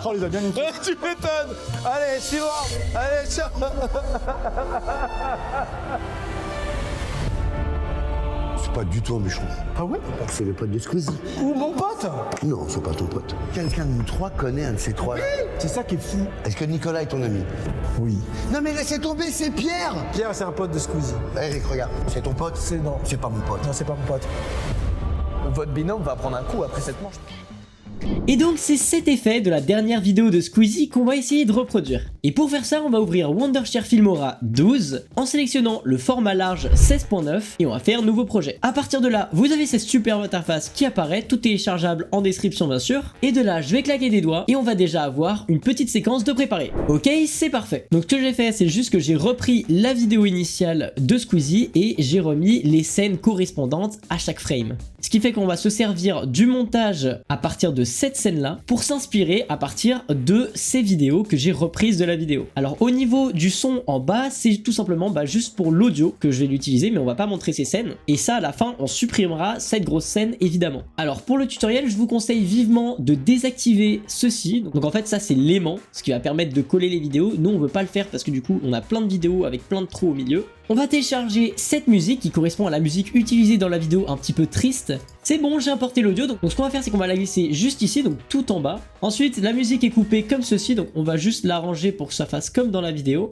Oh, les a bien niqués. Tu m'étonnes. Allez, suivant. Allez, ciao. C'est pas du tout un bûcheron. Ah ouais? C'est le pote de Squeezie. Ou mon pote? Non, c'est pas ton pote. Quelqu'un de nous trois connaît un de ces trois. C'est ça qui est fou. Est-ce que Nicolas est ton ami? Oui. Non mais laissez tomber, c'est Pierre. Pierre, c'est un pote de Squeezie. Eric, regarde, c'est ton pote? Non. C'est pas mon pote. Non, c'est pas mon pote. Votre binôme va prendre un coup après cette manche. Et donc c'est cet effet de la dernière vidéo de Squeezie qu'on va essayer de reproduire. Et pour faire ça, on va ouvrir Wondershare Filmora 12 en sélectionnant le format large 16.9 et on va faire nouveau projet. À partir de là, vous avez cette superbe interface qui apparaît, tout téléchargeable en description bien sûr. Et de là, je vais claquer des doigts et on va déjà avoir une petite séquence de préparer. Ok, c'est parfait. Donc ce que j'ai fait, c'est juste que j'ai repris la vidéo initiale de Squeezie et j'ai remis les scènes correspondantes à chaque frame. Ce qui fait qu'on va se servir du montage à partir de cette scène-là pour s'inspirer à partir de ces vidéos que j'ai reprises de la vidéo. Alors au niveau du son en bas, c'est tout simplement juste pour l'audio que je vais l'utiliser, mais on va pas montrer ces scènes. Et ça, à la fin, on supprimera cette grosse scène évidemment. Alors pour le tutoriel, je vous conseille vivement de désactiver ceci. Donc en fait, ça c'est l'aimant, ce qui va permettre de coller les vidéos. Nous, on veut pas le faire parce que du coup, on a plein de vidéos avec plein de trous au milieu. On va télécharger cette musique qui correspond à la musique utilisée dans la vidéo un petit peu triste. C'est bon, j'ai importé l'audio, donc ce qu'on va faire c'est qu'on va la glisser juste ici, donc tout en bas. Ensuite, la musique est coupée comme ceci, donc on va juste l'arranger pour que ça fasse comme dans la vidéo.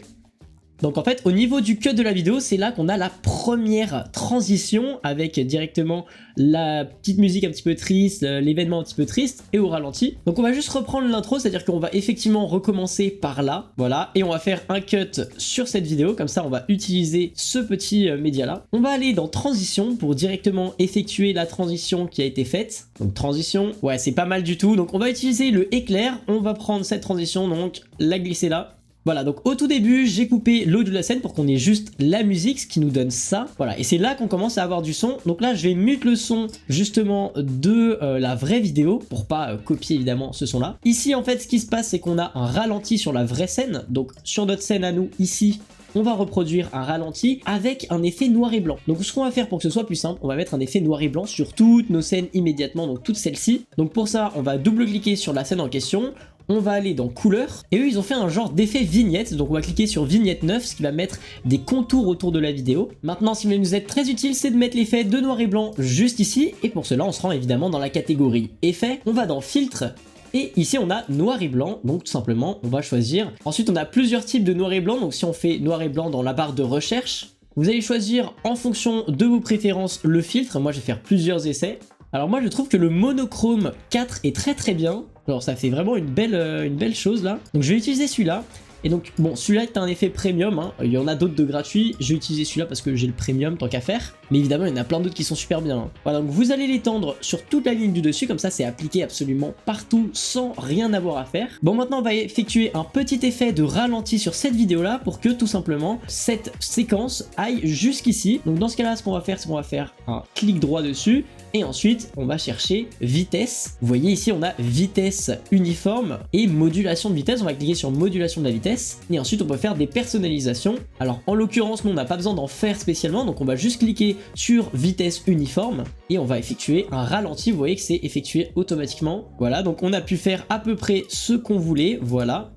Donc en fait, au niveau du cut de la vidéo, c'est là qu'on a la première transition avec directement la petite musique un petit peu triste, l'événement un petit peu triste et au ralenti. Donc on va juste reprendre l'intro, c'est-à-dire qu'on va effectivement recommencer par là, voilà, et on va faire un cut sur cette vidéo, comme ça on va utiliser ce petit média là. On va aller dans transition pour directement effectuer la transition qui a été faite. Donc transition, ouais c'est pas mal du tout, donc on va utiliser le éclair, on va prendre cette transition, donc la glisser là. Voilà, donc au tout début, j'ai coupé l'audio de la scène pour qu'on ait juste la musique, ce qui nous donne ça. Voilà, et c'est là qu'on commence à avoir du son. Donc là, je vais mute le son justement de la vraie vidéo pour pas copier évidemment ce son-là. Ici, en fait, ce qui se passe, c'est qu'on a un ralenti sur la vraie scène. Donc sur notre scène à nous, ici, on va reproduire un ralenti avec un effet noir et blanc. Donc ce qu'on va faire pour que ce soit plus simple, on va mettre un effet noir et blanc sur toutes nos scènes immédiatement, donc toutes celles-ci. Donc pour ça, on va double-cliquer sur la scène en question. On va aller dans couleurs et eux ils ont fait un genre d'effet vignette, donc on va cliquer sur vignette 9 ce qui va mettre des contours autour de la vidéo. Maintenant ce qui va nous être très utile c'est de mettre l'effet de noir et blanc juste ici et pour cela on se rend évidemment dans la catégorie effet, on va dans filtre et ici on a noir et blanc, donc tout simplement on va choisir. Ensuite on a plusieurs types de noir et blanc, donc si on fait noir et blanc dans la barre de recherche, vous allez choisir en fonction de vos préférences le filtre. Moi je vais faire plusieurs essais. Alors moi je trouve que le monochrome 4 est très bien. Alors ça fait vraiment une belle chose là. Donc je vais utiliser celui-là. Et donc bon, celui-là est un effet premium, hein. Il y en a d'autres de gratuits. Je vais utiliser celui-là parce que j'ai le premium tant qu'à faire. Mais évidemment il y en a plein d'autres qui sont super bien, hein. Voilà, donc vous allez l'étendre sur toute la ligne du dessus. Comme ça c'est appliqué absolument partout sans rien avoir à faire. Bon maintenant on va effectuer un petit effet de ralenti sur cette vidéo là pour que tout simplement cette séquence aille jusqu'ici. Donc dans ce cas là ce qu'on va faire c'est qu'on va faire un clic droit dessus. Et ensuite, on va chercher vitesse. Vous voyez ici, on a vitesse uniforme et modulation de vitesse. On va cliquer sur modulation de la vitesse. Et ensuite, on peut faire des personnalisations. Alors, en l'occurrence, nous, on n'a pas besoin d'en faire spécialement. Donc, on va juste cliquer sur vitesse uniforme. Et on va effectuer un ralenti. Vous voyez que c'est effectué automatiquement. Voilà, donc on a pu faire à peu près ce qu'on voulait. Voilà.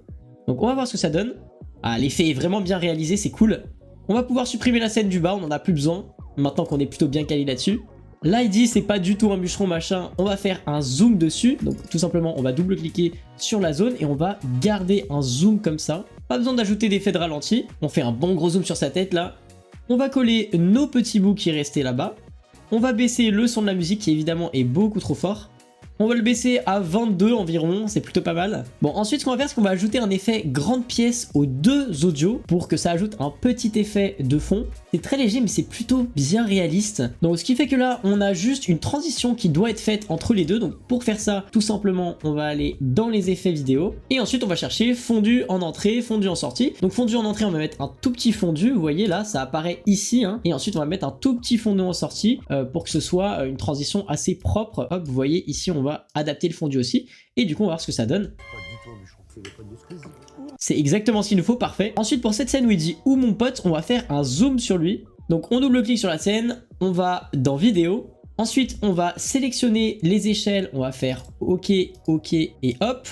Donc, on va voir ce que ça donne. Ah, l'effet est vraiment bien réalisé, c'est cool. On va pouvoir supprimer la scène du bas. On n'en a plus besoin. Maintenant qu'on est plutôt bien calé là-dessus. Là il dit c'est pas du tout un bûcheron machin, on va faire un zoom dessus, donc tout simplement on va double-cliquer sur la zone et on va garder un zoom comme ça. Pas besoin d'ajouter d'effet de ralenti, on fait un bon gros zoom sur sa tête là. On va coller nos petits bouts qui restaient là-bas. On va baisser le son de la musique qui évidemment est beaucoup trop fort. On va le baisser à 22 environ, c'est plutôt pas mal. Bon, ensuite ce qu'on va faire c'est qu'on va ajouter un effet grande pièce aux deux audios pour que ça ajoute un petit effet de fond. C'est très léger mais c'est plutôt bien réaliste. Donc ce qui fait que là on a juste une transition qui doit être faite entre les deux. Donc pour faire ça tout simplement on va aller dans les effets vidéo et ensuite on va chercher fondu en entrée, fondu en sortie. Donc fondu en entrée on va mettre un tout petit fondu, vous voyez là ça apparaît ici hein. Et ensuite on va mettre un tout petit fondu en sortie pour que ce soit une transition assez propre. Hop vous voyez ici on va adapter le fondu aussi et du coup on va voir ce que ça donne. C'est exactement ce qu'il nous faut, parfait. Ensuite pour cette scène où il dit où mon pote, on va faire un zoom sur lui. Donc on double-clique sur la scène, on va dans vidéo. Ensuite on va sélectionner les échelles, on va faire OK, OK et hop.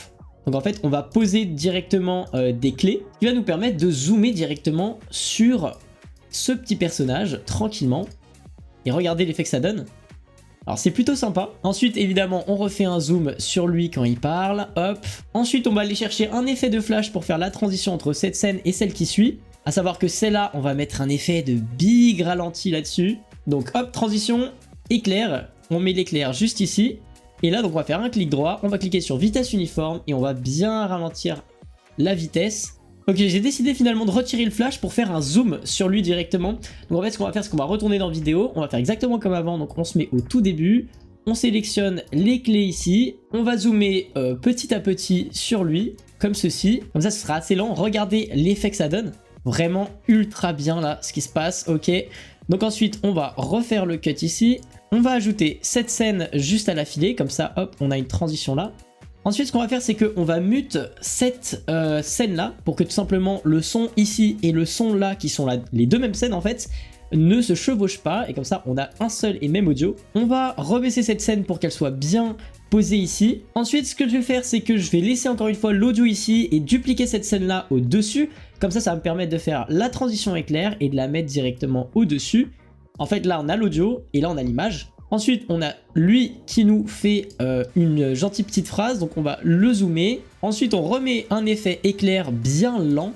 Donc en fait, on va poser directement des clés qui va nous permettre de zoomer directement sur ce petit personnage tranquillement. Et regardez l'effet que ça donne. Alors c'est plutôt sympa. Ensuite évidemment on refait un zoom sur lui quand il parle, hop. Ensuite on va aller chercher un effet de flash pour faire la transition entre cette scène et celle qui suit. À savoir que celle-là on va mettre un effet de big ralenti là-dessus. Donc hop, transition, éclair, on met l'éclair juste ici. Et là donc on va faire un clic droit, on va cliquer sur vitesse uniforme et on va bien ralentir la vitesse. Ok, j'ai décidé finalement de retirer le flash pour faire un zoom sur lui directement. Donc en fait ce qu'on va faire c'est qu'on va retourner dans vidéo, on va faire exactement comme avant, donc on se met au tout début, on sélectionne les clés ici, on va zoomer petit à petit sur lui, comme ceci, comme ça ce sera assez lent, regardez l'effet que ça donne, vraiment ultra bien là ce qui se passe, ok. Donc ensuite on va refaire le cut ici, on va ajouter cette scène juste à l'affilée, comme ça hop on a une transition là. Ensuite, ce qu'on va faire, c'est qu'on va mute cette scène-là pour que tout simplement le son ici et le son là, qui sont les deux mêmes scènes en fait, ne se chevauchent pas. Et comme ça, on a un seul et même audio. On va rebaisser cette scène pour qu'elle soit bien posée ici. Ensuite, ce que je vais faire, c'est que je vais laisser encore une fois l'audio ici et dupliquer cette scène-là au-dessus. Comme ça va me permettre de faire la transition éclair et de la mettre directement au-dessus. En fait, là, on a l'audio et là, on a l'image. Ensuite, on a lui qui nous fait une gentille petite phrase, donc on va le zoomer. Ensuite, on remet un effet éclair bien lent.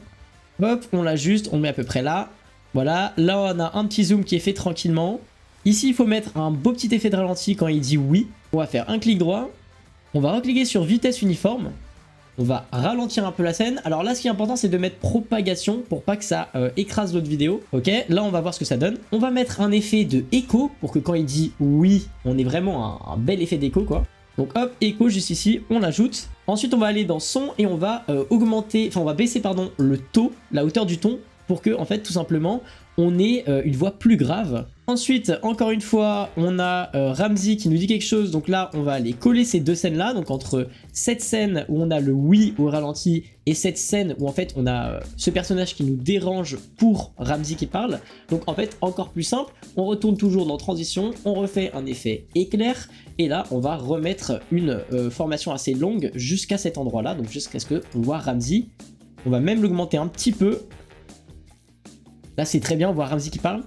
Hop, on l'ajuste, on le met à peu près là. Voilà, là on a un petit zoom qui est fait tranquillement. Ici, il faut mettre un beau petit effet de ralenti quand il dit oui. On va faire un clic droit. On va recliquer sur vitesse uniforme. On va ralentir un peu la scène. Alors là, ce qui est important, c'est de mettre propagation pour pas que ça écrase l'autre vidéo. Ok, là, on va voir ce que ça donne. On va mettre un effet de écho pour que quand il dit oui, on ait vraiment un bel effet d'écho, quoi. Donc hop, écho juste ici, on l'ajoute. Ensuite, on va aller dans son et on va on va baisser, pardon, le taux, la hauteur du ton pour que, en fait, tout simplement, on ait une voix plus grave. Ensuite, encore une fois, on a Ramsey qui nous dit quelque chose. Donc là, on va aller coller ces deux scènes-là. Donc entre cette scène où on a le oui au ralenti et cette scène où en fait on a ce personnage qui nous dérange pour Ramsey qui parle. Donc en fait, encore plus simple, on retourne toujours dans transition, on refait un effet éclair. Et là, on va remettre une formation assez longue jusqu'à cet endroit-là. Donc jusqu'à ce qu'on voit Ramsey. On va même l'augmenter un petit peu. Là, c'est très bien, on voit Ramsey qui parle.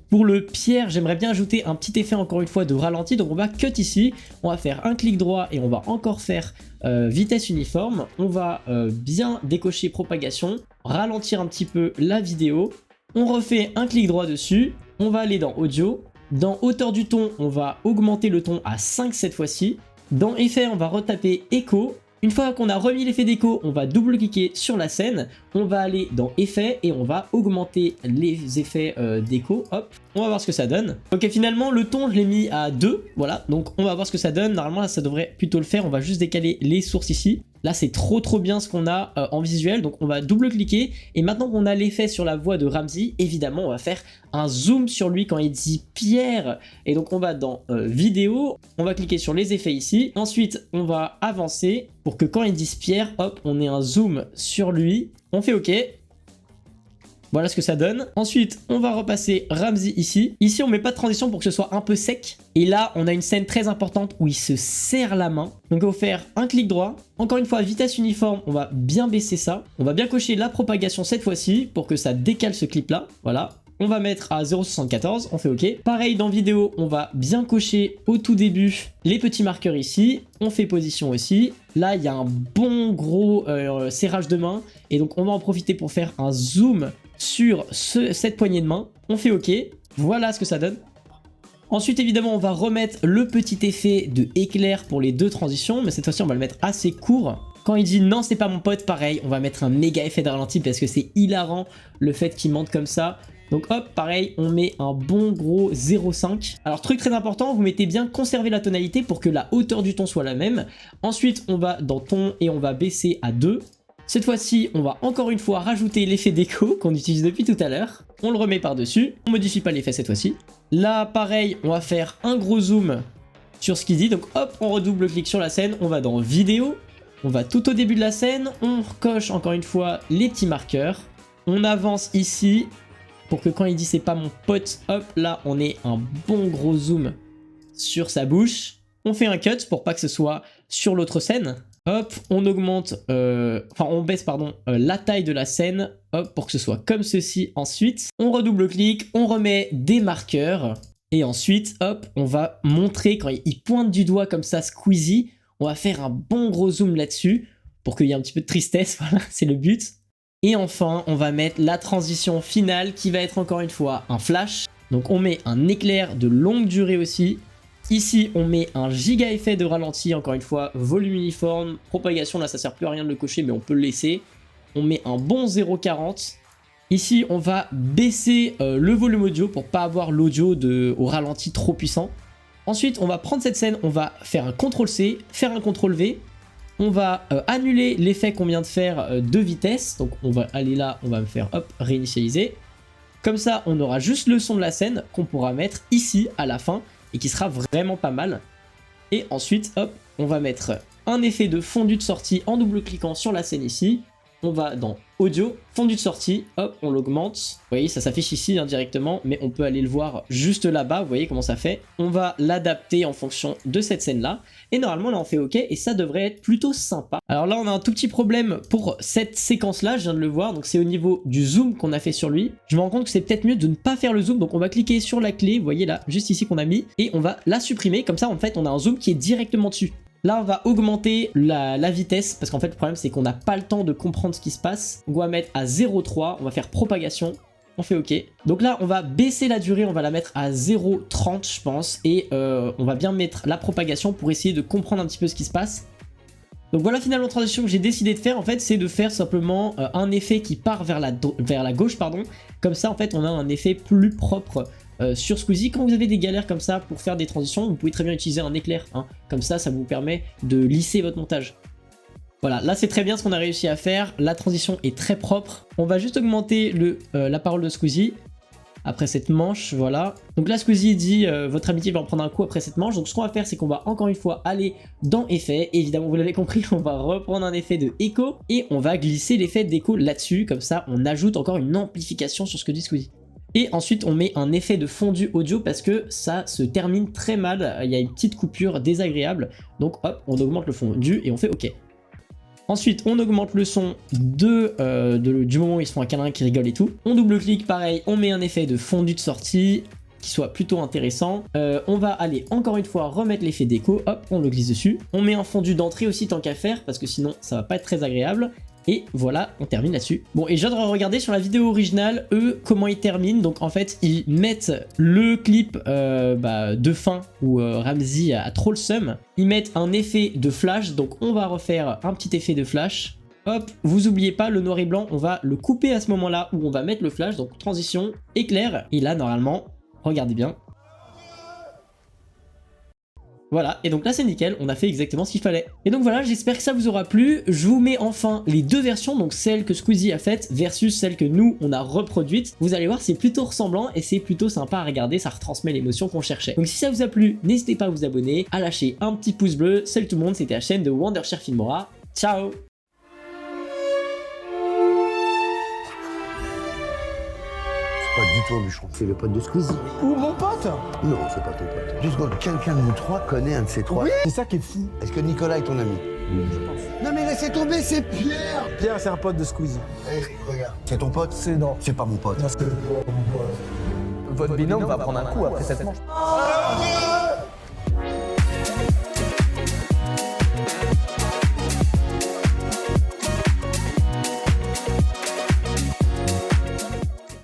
Pour le Pierre, j'aimerais bien ajouter un petit effet encore une fois de ralenti. Donc on va cut ici, on va faire un clic droit et on va encore faire vitesse uniforme. On va bien décocher propagation, ralentir un petit peu la vidéo. On refait un clic droit dessus, on va aller dans audio. Dans hauteur du ton, on va augmenter le ton à 5 cette fois-ci. Dans effet, on va retaper écho. Une fois qu'on a remis l'effet d'écho, on va double-cliquer sur la scène, on va aller dans effets et on va augmenter les effets d'écho, hop, on va voir ce que ça donne. Ok, finalement le ton je l'ai mis à 2, voilà, donc on va voir ce que ça donne. Normalement là ça devrait plutôt le faire, on va juste décaler les sources ici. Là c'est trop bien ce qu'on a en visuel, donc on va double-cliquer et maintenant qu'on a l'effet sur la voix de Ramsey, évidemment on va faire un zoom sur lui quand il dit Pierre. Et donc on va dans vidéo, on va cliquer sur les effets ici, ensuite on va avancer pour que quand il dise Pierre, hop, on ait un zoom sur lui, on fait OK. Voilà ce que ça donne. Ensuite, on va repasser Ramsey ici. Ici, on met pas de transition pour que ce soit un peu sec. Et là, on a une scène très importante où il se serre la main. Donc, il faut faire un clic droit. Encore une fois, vitesse uniforme, on va bien baisser ça. On va bien cocher la propagation cette fois-ci pour que ça décale ce clip-là. Voilà. On va mettre à 0,74, on fait OK. Pareil dans vidéo, on va bien cocher au tout début les petits marqueurs ici. On fait position aussi. Là, il y a un bon gros serrage de main. Et donc, on va en profiter pour faire un zoom sur cette poignée de main. On fait OK. Voilà ce que ça donne. Ensuite, évidemment, on va remettre le petit effet de éclair pour les deux transitions. Mais cette fois-ci, on va le mettre assez court. Quand il dit non, c'est pas mon pote, pareil, on va mettre un méga effet de ralenti parce que c'est hilarant le fait qu'il mente comme ça. Donc hop, pareil, on met un bon gros 0,5. Alors truc très important, vous mettez bien conserver la tonalité pour que la hauteur du ton soit la même. Ensuite, on va dans ton et on va baisser à 2. Cette fois-ci, on va encore une fois rajouter l'effet d'écho qu'on utilise depuis tout à l'heure. On le remet par-dessus. On modifie pas l'effet cette fois-ci. Là, pareil, on va faire un gros zoom sur ce qu'il dit. Donc hop, on redouble-clique sur la scène. On va dans vidéo. On va tout au début de la scène. On coche encore une fois les petits marqueurs. On avance ici pour que quand il dit c'est pas mon pote, hop, là, on ait un bon gros zoom sur sa bouche. On fait un cut pour pas que ce soit sur l'autre scène. Hop, on augmente, enfin on baisse pardon, la taille de la scène, hop, pour que ce soit comme ceci. Ensuite, on redouble-clique, on remet des marqueurs. Et ensuite, hop, on va montrer quand il pointe du doigt comme ça Squeezie. On va faire un bon gros zoom là-dessus pour qu'il y ait un petit peu de tristesse, voilà, c'est le but. Et enfin, on va mettre la transition finale qui va être encore une fois un flash. Donc on met un éclair de longue durée aussi. Ici, on met un giga effet de ralenti, encore une fois, volume uniforme, propagation, là ça sert plus à rien de le cocher, mais on peut le laisser. On met un bon 0,40. Ici, on va baisser le volume audio pour pas avoir l'audio au ralenti trop puissant. Ensuite, on va prendre cette scène, on va faire un CTRL-C, faire un CTRL-V. On va annuler l'effet qu'on vient de faire de vitesse. Donc on va aller là, on va me faire hop, réinitialiser. Comme ça, on aura juste le son de la scène qu'on pourra mettre ici à la fin et qui sera vraiment pas mal. Et ensuite, hop, on va mettre un effet de fondu de sortie en double-cliquant sur la scène ici. On va dans audio, fondu de sortie, hop, on l'augmente. Vous voyez, ça s'affiche ici directement, mais on peut aller le voir juste là-bas. Vous voyez comment ça fait. On va l'adapter en fonction de cette scène-là. Et normalement, là, on fait OK et ça devrait être plutôt sympa. Alors là, on a un tout petit problème pour cette séquence-là, je viens de le voir. Donc c'est au niveau du zoom qu'on a fait sur lui. Je me rends compte que c'est peut-être mieux de ne pas faire le zoom. Donc on va cliquer sur la clé, vous voyez là, juste ici qu'on a mis. Et on va la supprimer. Comme ça, en fait, on a un zoom qui est directement dessus. Là, on va augmenter la vitesse, parce qu'en fait, le problème, c'est qu'on n'a pas le temps de comprendre ce qui se passe. On va mettre à 0,3, on va faire propagation, on fait OK. Donc là, on va baisser la durée, on va la mettre à 0,30, je pense, et on va bien mettre la propagation pour essayer de comprendre un petit peu ce qui se passe. Donc voilà, finalement, la transition que j'ai décidé de faire, en fait, c'est de faire simplement un effet qui part vers la gauche, pardon. Comme ça, en fait, on a un effet plus propre sur Squeezie. Quand vous avez des galères comme ça pour faire des transitions, vous pouvez très bien utiliser un éclair, hein. Comme ça vous permet de lisser votre montage. Voilà, là c'est très bien ce qu'on a réussi à faire, la transition est très propre. On va juste augmenter la parole de Squeezie après cette manche, voilà. Donc là Squeezie dit votre amitié va en prendre un coup après cette manche. Donc ce qu'on va faire, c'est qu'on va encore une fois aller dans effet. Évidemment, vous l'avez compris, on va reprendre un effet de écho et on va glisser l'effet d'écho là-dessus. Comme ça, on ajoute encore une amplification sur ce que dit Squeezie. Et ensuite, on met un effet de fondu audio parce que ça se termine très mal. Il y a une petite coupure désagréable. Donc hop, on augmente le fondu et on fait OK. Ensuite, on augmente le son du moment où ils se font un câlin, qui rigolent et tout. On double-clique, pareil, on met un effet de fondu de sortie qui soit plutôt intéressant. On va aller encore une fois remettre l'effet d'écho. Hop, on le glisse dessus. On met un fondu d'entrée aussi tant qu'à faire parce que sinon, ça va pas être très agréable. Et voilà, on termine là-dessus. Bon, et je viens de regarder sur la vidéo originale, eux, comment ils terminent. Donc en fait, ils mettent le clip de fin où Ramsey a trop le seum. Ils mettent un effet de flash, donc on va refaire un petit effet de flash. Hop, vous oubliez pas, le noir et blanc, on va le couper à ce moment-là où on va mettre le flash. Donc transition, éclair. Et là, normalement, regardez bien. Voilà, et donc là c'est nickel, on a fait exactement ce qu'il fallait. Et donc voilà, j'espère que ça vous aura plu. Je vous mets enfin les deux versions, donc celle que Squeezie a faite versus celle que nous on a reproduite. Vous allez voir, c'est plutôt ressemblant et c'est plutôt sympa à regarder, ça retransmet l'émotion qu'on cherchait. Donc si ça vous a plu, n'hésitez pas à vous abonner, à lâcher un petit pouce bleu. Salut tout le monde, c'était la chaîne de Wondershare Filmora. Ciao! Pas du tout un bûcheron. C'est le pote de Squeezie. Ou mon pote. Non, c'est pas ton pote. Deux secondes, quelqu'un de nous trois connaît un de ces trois. Oui, c'est ça qui est fou. Est-ce que Nicolas est ton ami? Oui, je pense. Non mais laissez tomber, c'est Pierre. Pierre, c'est un pote de Squeezie. Hey, regarde. C'est ton pote? C'est non. C'est pas mon pote. Non, c'est mon pote. Votre binôme va prendre un coup après cette manche.